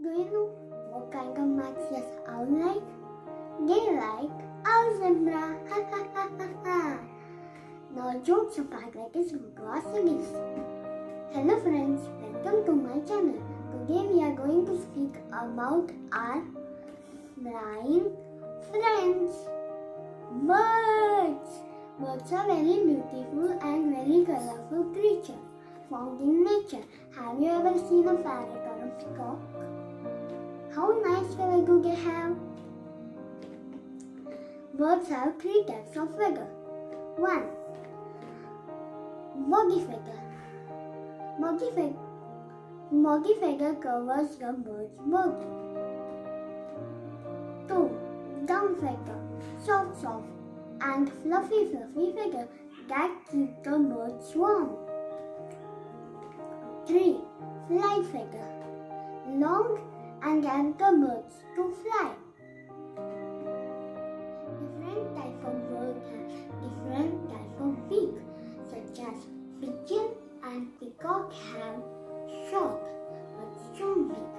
Do you know what kind of maths does owl like? They like algebra. Ha ha ha ha ha. Now jokes apart, let us go to our studies. Hello friends, welcome to my channel. Today we are going to speak about our flying friends. Birds. Birds are very beautiful and very colorful creatures found in nature. Have you ever seen a parrot or a peacock? How nice feather do they have? Birds have three types of feather. 1. Boggy feather. Boggy feather covers the bird's body. 2. Down feather. Soft and fluffy feather that keep the birds warm. 3. Flight feather. Long and help the birds to fly. Different types of birds have different types of beak, such as pigeon and peacock have short but strong beak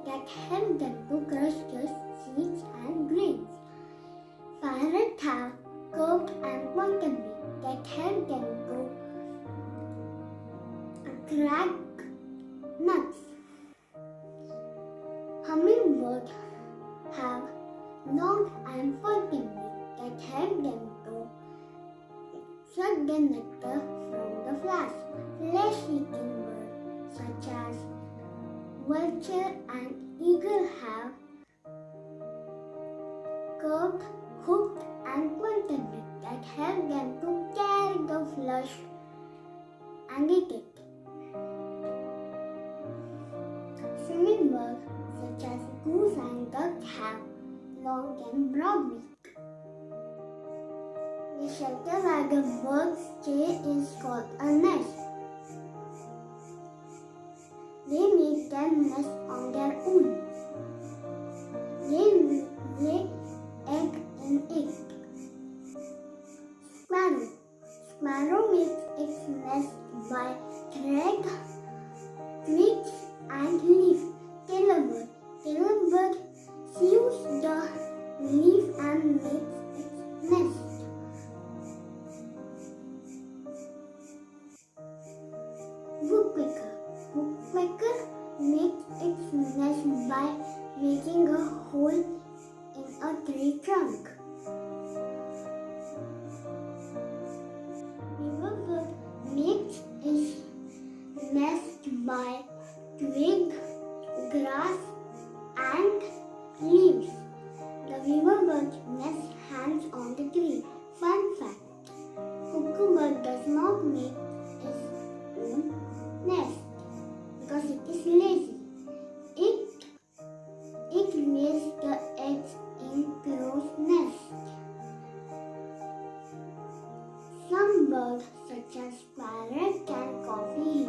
that help them to crush the seeds and grains. Parrots have curved and pointed beak that help them to crack nuts. Hummingbirds have long and pointed beak that help them to suck the nectar from the flowers. Flesh-eating birds such as vulture and eagle have curved, hooked and pointed beak that help them to carry the flesh and eat it. Swimming birds such as goose and duck have long and broad beak. The shelter where the birds stay is called a nest. They make their nest on their own. They lay egg in it. Sparrow makes its nest by thread, twigs and leaf. Tailor bird sews the leaf and makes its nest. Woodpecker makes its nest by making a hole in a tree trunk. Weaverbird makes its nest by twig, grass and leaves. The weaverbird nests hangs on the tree. Fun fact: cuckoo bird does not make its own nest because it is lazy. It lays the eggs in closed nests. Some birds such as parrot and coffee